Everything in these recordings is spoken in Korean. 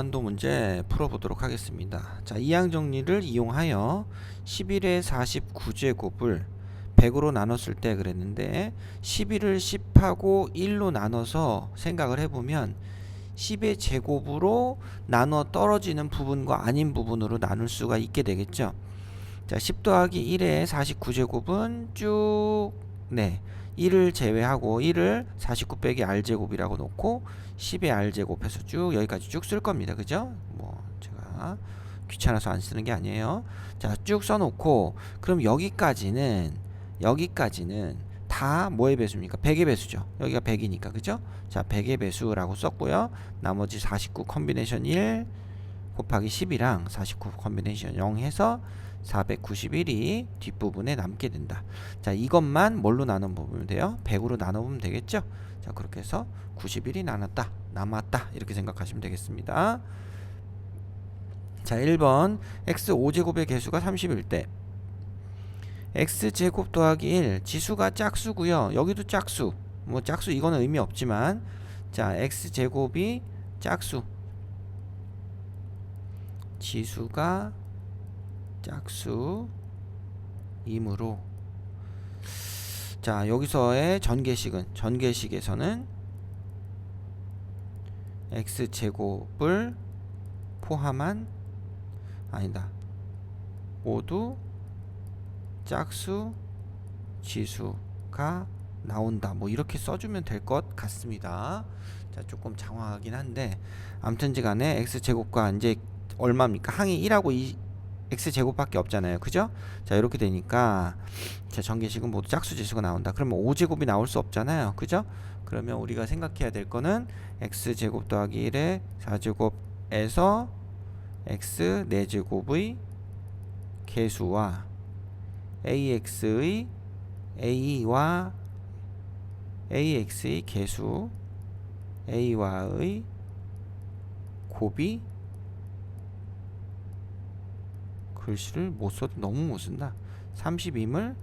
한도 문제 풀어보도록 하겠습니다. 자, 이항 정리를 이용하여 11의 49제곱을 100으로 나눴을 때 그랬는데 11을 10하고 1로 나눠서 생각을 해보면 10의 제곱으로 나눠 떨어지는 부분과 아닌 부분으로 나눌 수가 있게 되겠죠. 자, 10 더하기 1의 49제곱은 쭉 1을 제외하고 1을 49 빼기 r제곱이라고 놓고 10의 r제곱 해서 쭉 여기까지 쭉 쓸 겁니다. 그죠? 뭐 제가 귀찮아서 안 쓰는 게 아니에요. 자, 쭉 써놓고 그럼 여기까지는 다 뭐의 배수입니까? 100의 배수죠. 여기가 100이니까 그죠? 자, 100의 배수라고 썼고요. 나머지 49 컨비네이션 1 곱하기 10이랑 49 컨비네이션 0 해서 491이 뒷부분에 남게 된다. 자, 이것만 뭘로 나눠보면 돼요? 100으로 나눠보면 되겠죠? 자, 그렇게 해서 91이 남았다 이렇게 생각하시면 되겠습니다. 자, 1번 x 5제곱의 개수가 31대 x제곱 더하기 1 지수가 짝수고요. 여기도 짝수, 뭐 짝수 이거는 의미 없지만, 자, x제곱이 짝수, 지수가 짝수이므로, 자, 여기서의 전개식에서는 x제곱을 포함한, 아니다, 모두 짝수 지수가 나온다. 뭐 이렇게 써주면 될 것 같습니다. 자, 조금 장황하긴 한데 아무튼지 간에 x제곱과 이제 얼마입니까? 항이 1하고 2 x제곱밖에 없잖아요. 그죠? 자, 이렇게 되니까 자, 전개식은 모두 짝수 지수가 나온다. 그러면 5제곱이 나올 수 없잖아요. 그죠? 그러면 우리가 생각해야 될 거는 x제곱 더하기 1의 4제곱에서 x 4제곱의 개수와 ax의 a와 ax의 개수 a와의 곱이, 글씨를 못 써도 너무 못 쓴다. 30임을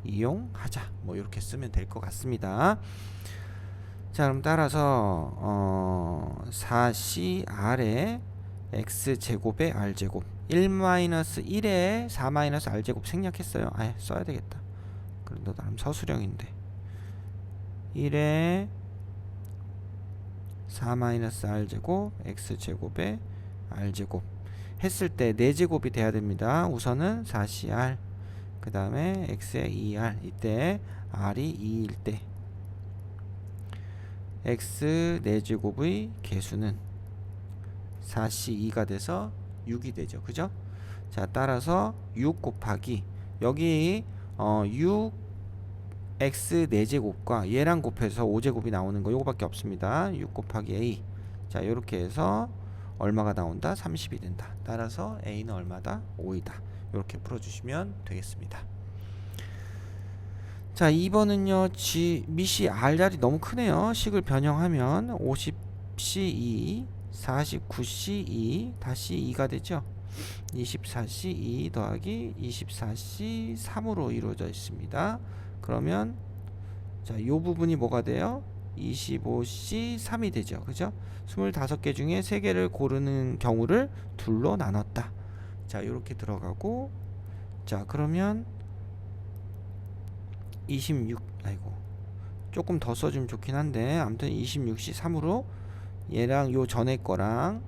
이용하자. 뭐 이렇게 쓰면 될 것 같습니다. 자, 그럼 따라서 4cr의 x제곱의 r제곱 1-1에 4-r제곱 생략했어요. 아예 써야 되겠다. 그래도 나름 서술형인데 1에 4-r제곱 x제곱의 r제곱 했을 때 4제곱이 돼야 됩니다. 우선은 4cr, 그 다음에 x의 2r, 이때 r이 2일 때 x 4제곱의 개수는 4c2가 돼서 6이 되죠. 그죠? 자, 따라서 6 곱하기 여기 6 x 4제곱과 얘랑 곱해서 5제곱이 나오는 거 요거밖에 없습니다. 6 곱하기 a. 자, 이렇게 해서 얼마가 나온다? 30이 된다. 따라서 a는 얼마다? 5이다. 이렇게 풀어주시면 되겠습니다. 자, 2번은요 밑이 r자리 너무 크네요. 식을 변형하면 50c2 49c2 다시 2가 되죠. 24c2 더하기 24c3으로 이루어져 있습니다. 그러면 자, 요 부분이 뭐가 돼요? 25c3이 되죠. 그죠? 25개 중에 3개를 고르는 경우를 둘로 나눴다. 자, 이렇게 들어가고, 자, 그러면 26, 아이고, 조금 더 써주면 좋긴 한데, 아무튼 26c3으로 얘랑 요 전에 거랑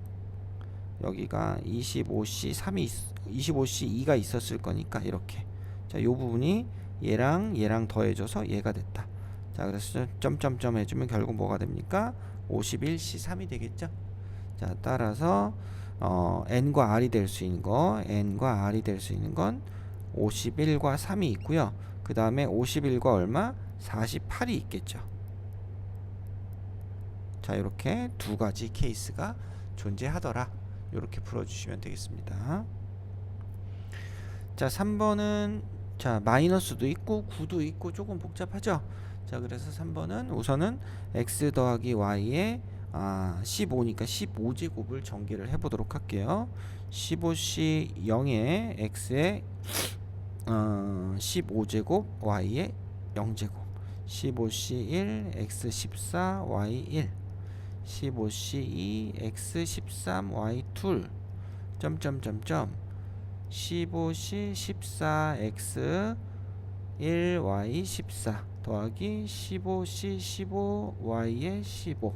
여기가 25c3이 25c2가 있었을 거니까 이렇게, 자, 요 부분이 얘랑 더해져서 얘가 됐다. 자, 그래서 점점점 해주면 결국 뭐가 됩니까? 51c3이 되겠죠. 자, 따라서 n과 r이 될 수 있는 거, n과 r이 될 수 있는 건 51과 3이 있고요. 그 다음에 51과 얼마? 48이 있겠죠. 자, 이렇게 두 가지 케이스가 존재하더라. 이렇게 풀어주시면 되겠습니다. 자, 3번은 자, 마이너스도 있고 9도 있고 조금 복잡하죠. 자, 그래서 3번은 우선은 x 더하기 y에 15니까 15제곱을 전개를 해보도록 할게요. 15c 0에 x에 15제곱 y에 0제곱 15c 1 x 14 y 1 15C2 X 13Y 툴 점점점점 15C 14X 1Y 14 더하기 15C 15Y의 15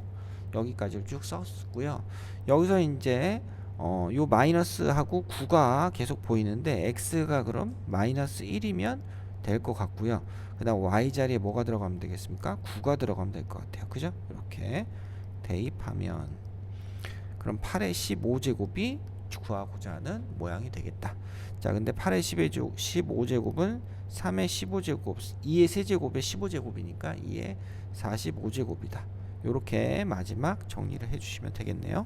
여기까지를 쭉 썼고요. 여기서 이제 요 마이너스하고 9가 계속 보이는데 x가 그럼 마이너스 1이면 될 것 같고요. 그 다음 y 자리에 뭐가 들어가면 되겠습니까? 9가 들어가면 될 것 같아요. 그죠? 이렇게 대입하면 그럼 8의 15제곱이 구하고자 하는 모양이 되겠다. 자, 근데 8의 15제곱은 3의 15제곱, 2의 세제곱의 15제곱이니까 2의 45제곱이다. 요렇게 마지막 정리를 해주시면 되겠네요.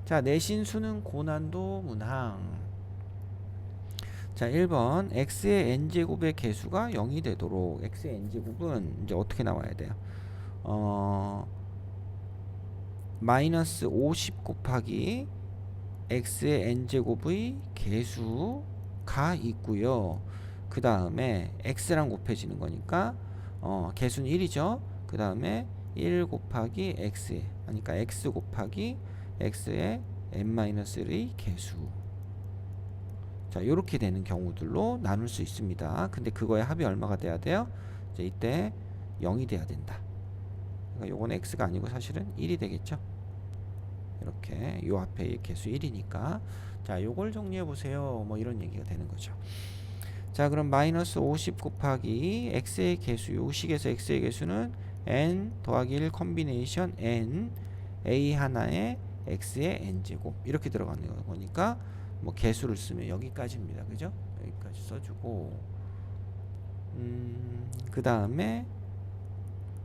자, 내신 수능 고난도 문항. 자, 1번 x의 n제곱의 개수가 0이 되도록 x의 n제곱은 이제 어떻게 나와야 돼요? 마이너스 50 곱하기 x의 n제곱의 개수가 있고요. 그 다음에 x랑 곱해지는 거니까 개수는 1이죠. 그 다음에 1 곱하기 x, 그러니까 x 곱하기 x의 n-1의 개수. 자, 이렇게 되는 경우들로 나눌 수 있습니다. 근데 그거의 합이 얼마가 돼야 돼요? 이제 이때 0이 돼야 된다. 그러니까 요건 x가 아니고 사실은 1이 되겠죠. 이렇게 요 앞에 개수 1이니까 자, 요걸 정리해 보세요. 뭐 이런 얘기가 되는 거죠. 자, 그럼 마이너스 50 곱하기 x의 개수, 요 식에서 x의 개수는 n 더하기 1 컴비네이션 n a 하나에 x의 n제곱 이렇게 들어가는 거니까 뭐 개수를 쓰면 여기까지입니다. 그죠? 여기까지 써주고 그 다음에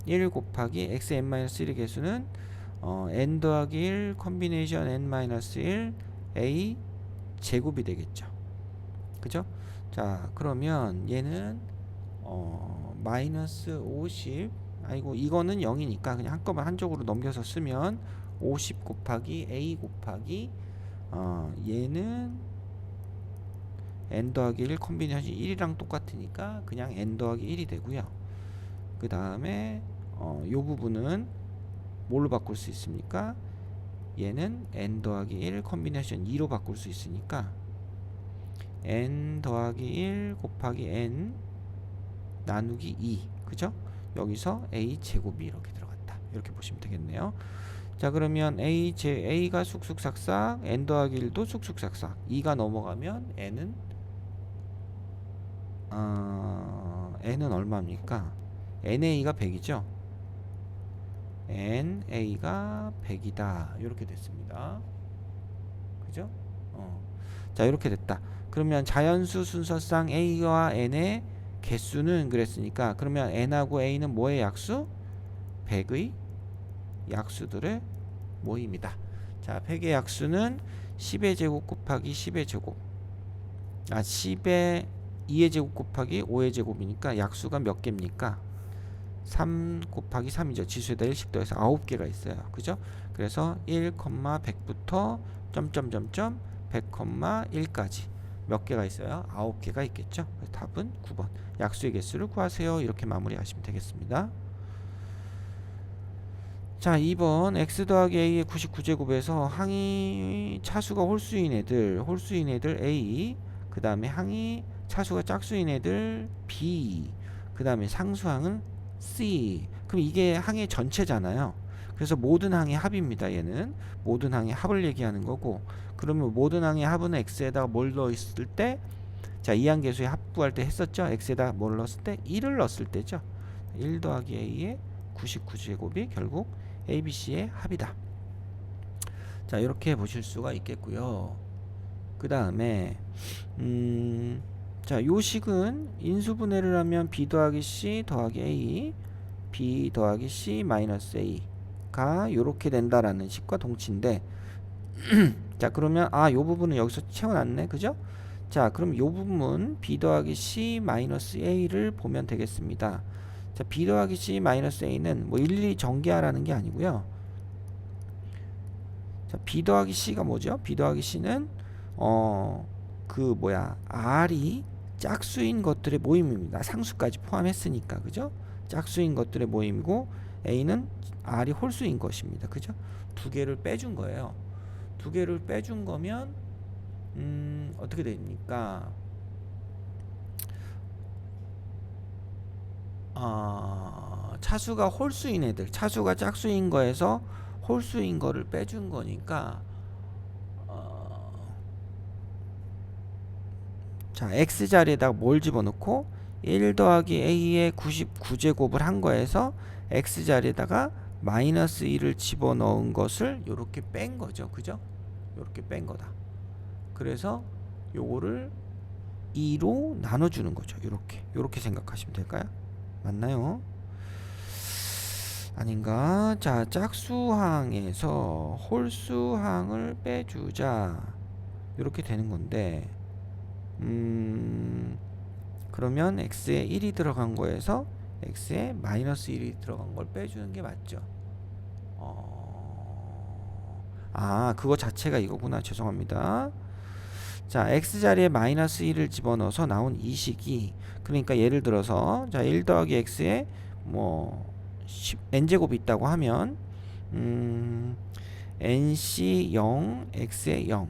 1 곱하기 x n-1의 개수는 n 더하기 1 컴비네이션 n-1 a 제곱이 되겠죠. 그죠? 자, 그러면 얘는 마이너스 50, 아이고 이거는 0이니까 그냥 한꺼번에 한쪽으로 넘겨서 쓰면 50 곱하기 a 곱하기 얘는 n 더하기 1 컴비네이션 1이랑 똑같으니까 그냥 n 더하기 1이 되고요. 그 다음에 요 부분은 뭘로 바꿀 수 있습니까? 얘는 n 더하기 1 컴비네이션 2로 바꿀 수 있으니까 n 더하기 1 곱하기 n 나누기 2, 그죠? 여기서 a 제곱이 이렇게 들어갔다. 이렇게 보시면 되겠네요. 자, 그러면 a가 쑥쑥삭삭, n 더하기 1도 쑥쑥삭삭, 2가 넘어가면 n은 얼마입니까? na가 100이죠. na가 100이다. 이렇게 됐습니다. 그죠? 자, 이렇게 됐다. 그러면 자연수 순서상 a와 n의 개수는 그랬으니까 그러면 n하고 a는 뭐의 약수? 100의 약수들의 모임이다. 자, 100의 약수는 10의 제곱 곱하기 10의 제곱, 10의 2의 제곱 곱하기 5의 제곱이니까 약수가 몇 개입니까? 3 곱하기 3이죠. 지수에다 1씩 더해서 9개가 있어요. 그죠? 그래서 1, 100부터 점점점점 100,1까지 몇 개가 있어요? 9개가 있겠죠. 답은 9번. 약수의 개수를 구하세요. 이렇게 마무리하시면 되겠습니다. 자, 2번 x 더하기 a의 99제곱에서 항이 차수가 홀수인 애들 a, 그 다음에 항이 차수가 짝수인 애들 b, 그 다음에 상수항은 c. 그럼 이게 항의 전체잖아요. 그래서 모든 항의 합입니다. 얘는 모든 항의 합을 얘기하는 거고, 그러면 모든 항의 합은 x에다가 뭘 넣었을 때, 자, 이항계수의 합 구할 때 했었죠. x에다가 뭘 넣었을 때 1을 넣었을 때죠. 1 더하기 a의 99제곱이 결국 ABC의 합이다. 자, 이렇게 보실 수가 있겠고요. 그 다음에 자, 요 식은 인수분해를 하면 B 더하기 C 더하기 A, B 더하기 C 마이너스 A가 요렇게 된다라는 식과 동치인데 자, 그러면 요 부분은 여기서 채워놨네. 그죠? 자, 그럼 요 부분 B 더하기 C 마이너스 A를 보면 되겠습니다. 자, B 더하기 C 마이너스 A는 뭐 일일이 전개하라는 게 아니고요. 자, B 더하기 C가 뭐죠? B 더하기 C는 R이 짝수인 것들의 모임입니다. 상수까지 포함했으니까. 그죠? 짝수인 것들의 모임이고 A는 R이 홀수인 것입니다. 그죠? 두 개를 빼준 거예요. 두 개를 빼준 거면 어떻게 됩니까? 차수가 홀수인 애들, 차수가 짝수인 거에서 홀수인 거를 빼준 거니까 자, x 자리에다가 뭘 집어넣고 1 더하기 a의 99제곱을 한 거에서 x 자리에다가 마이너스 1을 집어넣은 것을 요렇게 뺀 거죠. 그죠? 요렇게 뺀 거다. 그래서 요거를 2로 나눠주는 거죠. 요렇게 생각하시면 될까요? 맞나요? 아닌가? 자, 짝수항에서 홀수항을 빼주자. 이렇게 되는 건데, 그러면 x에 1이 들어간 거에서 x에 마이너스 1이 들어간 걸 빼주는 게 맞죠. 그거 자체가 이거구나. 죄송합니다. 자, x자리에 마이너스 1을 집어넣어서 나온 이 식이, 그러니까 예를 들어서 자, 1 더하기 x에 뭐 n제곱이 있다고 하면 nc0 x에 0,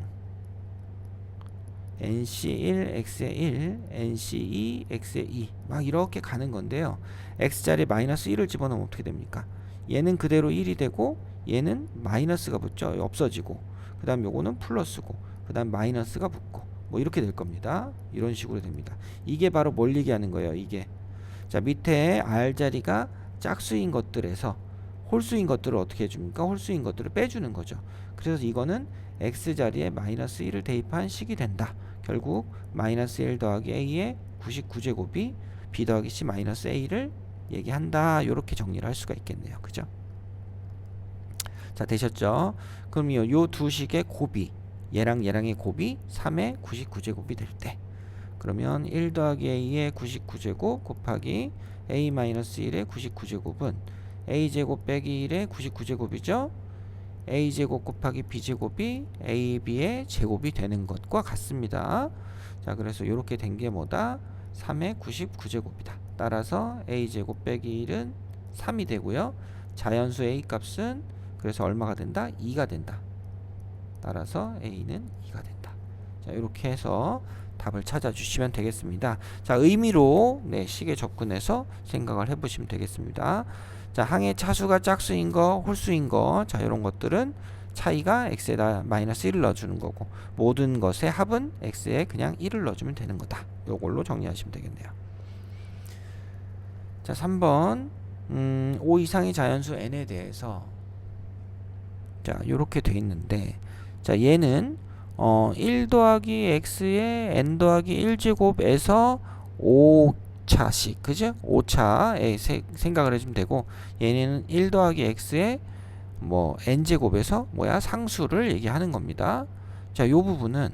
nc1 x에 1, nc2 x에 2 막 이렇게 가는 건데요. x자리에 마이너스 1을 집어넣으면 어떻게 됩니까? 얘는 그대로 1이 되고 얘는 마이너스가 붙죠. 없어지고 그 다음 요거는 플러스고 그 다음 마이너스가 붙고 뭐 이렇게 될 겁니다. 이런 식으로 됩니다. 이게 바로 뭘 얘기하는 거예요. 이게 자, 밑에 R자리가 짝수인 것들에서 홀수인 것들을 어떻게 해줍니까? 홀수인 것들을 빼주는 거죠. 그래서 이거는 X자리에 마이너스 1을 대입한 식이 된다. 결국 마이너스 1 더하기 A의 99제곱이 B 더하기 C 마이너스 A를 얘기한다. 이렇게 정리를 할 수가 있겠네요. 그죠? 자, 되셨죠? 그럼 요 두 식의 곱이 얘랑 얘랑의 곱이 3의 99제곱이 될 때 그러면 1 더하기 A의 99제곱 곱하기 A-1의 99제곱은 A제곱 빼기 1의 99제곱이죠. A제곱 곱하기 B제곱이 AB의 제곱이 되는 것과 같습니다. 자, 그래서 이렇게 된 게 뭐다? 3의 99제곱이다. 따라서 A제곱 빼기 1은 3이 되고요. 자연수 A 값은 그래서 얼마가 된다? 2가 된다. 따라서 A는 2가 된다. 자, 이렇게 해서 답을 찾아주시면 되겠습니다. 자, 의미로 식에 접근해서 생각을 해보시면 되겠습니다. 자, 항의 차수가 짝수인 거, 홀수인 거, 자, 이런 것들은 차이가 x에다 마이너스 1을 넣어주는 거고 모든 것의 합은 x에 그냥 1을 넣어주면 되는 거다. 요걸로 정리하시면 되겠네요. 자, 3번 5 이상의 자연수 n에 대해서 자, 요렇게 돼 있는데 자, 얘는 1 더하기 x의 n 더하기 1제곱에서 5차씩 그죠? 5차에 생각을 해주면 되고 얘는 1 더하기 x의 뭐 n제곱에서 뭐야? 상수를 얘기하는 겁니다. 자, 요 부분은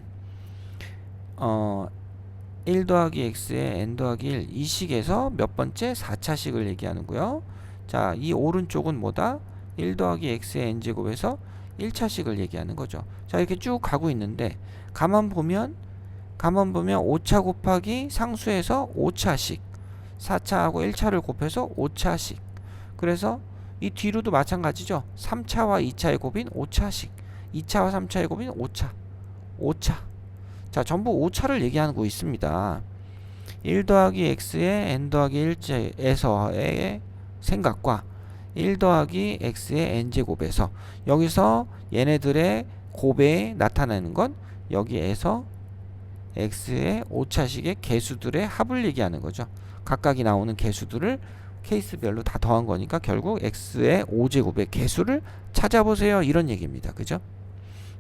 1 더하기 x의 n 더하기 1 이 식에서 몇 번째? 4차식을 얘기하는고요. 자, 이 오른쪽은 뭐다? 1 더하기 x의 n제곱에서 1차식을 얘기하는 거죠. 자, 이렇게 쭉 가고 있는데 가만 보면 5차 곱하기 상수에서 5차씩 4차하고 1차를 곱해서 5차씩 그래서 이 뒤로도 마찬가지죠. 3차와 2차의 곱인 5차씩 2차와 3차의 곱인 5차 자, 전부 5차를 얘기하는 거 있습니다. 1 더하기 x의 n 더하기 1제에서의 생각과 1 더하기 x의 n제곱에서 여기서 얘네들의 곱에 나타나는 건 여기에서 x의 5차식의 개수들의 합을 얘기하는 거죠. 각각이 나오는 개수들을 케이스별로 다 더한 거니까 결국 x의 5제곱의 개수를 찾아보세요. 이런 얘기입니다. 그죠?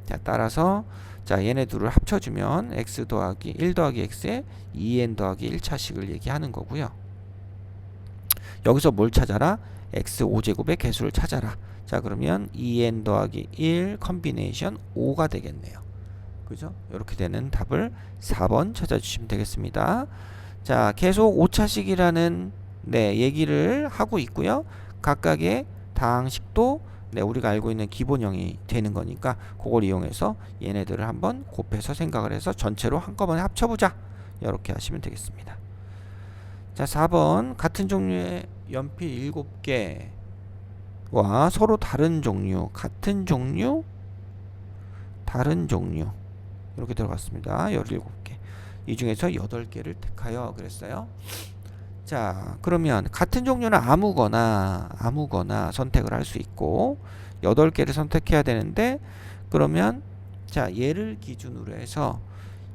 자, 따라서 자, 얘네 둘을 합쳐주면 x 더하기 1 더하기 x의 2n 더하기 1차식을 얘기하는 거고요. 여기서 뭘 찾아라? x 5제곱의 개수를 찾아라. 자, 그러면 2n 더하기 1 컨비네이션 5가 되겠네요. 그죠? 이렇게 되는 답을 4번 찾아주시면 되겠습니다. 자, 계속 5차식이라는 얘기를 하고 있고요. 각각의 다항식도 우리가 알고 있는 기본형이 되는 거니까 그걸 이용해서 얘네들을 한번 곱해서 생각을 해서 전체로 한꺼번에 합쳐보자. 이렇게 하시면 되겠습니다. 자, 4번 같은 종류의 연필 7개 와 서로 다른 종류, 같은 종류, 다른 종류 이렇게 들어갔습니다. 17개. 이 중에서 8개를 택하여 그랬어요. 자, 그러면 같은 종류는 아무거나 선택을 할 수 있고 8개를 선택해야 되는데 그러면 자, 얘를 기준으로 해서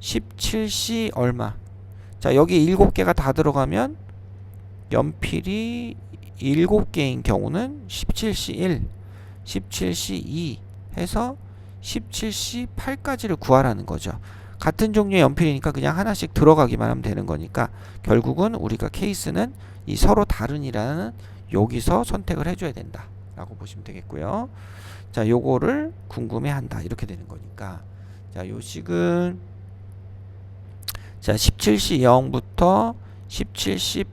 17C 얼마? 자, 여기 7개가 다 들어가면 연필이 7개인 경우는 17C1, 17C2 해서 17C8까지를 구하라는 거죠. 같은 종류의 연필이니까 그냥 하나씩 들어가기만 하면 되는 거니까 결국은 우리가 케이스는 이 서로 다른이라는 여기서 선택을 해줘야 된다 라고 보시면 되겠고요. 자, 요거를 궁금해한다 이렇게 되는 거니까 자, 요식은 자 17C 0부터 17C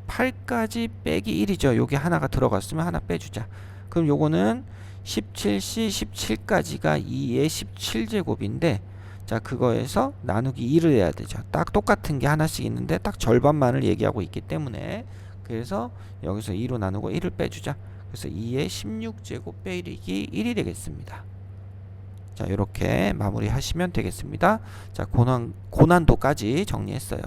8까지 빼기 1이죠. 여기 하나가 들어갔으면 하나 빼주자. 그럼 요거는 17C 17까지가 2의 17제곱인데 자 그거에서 나누기 2를 해야 되죠. 딱 똑같은 게 하나씩 있는데 딱 절반만을 얘기하고 있기 때문에 그래서 여기서 2로 나누고 1을 빼주자. 그래서 2의 16제곱 빼기 1이 되겠습니다. 자 이렇게 마무리 하시면 되겠습니다. 자 고난도까지 정리했어요.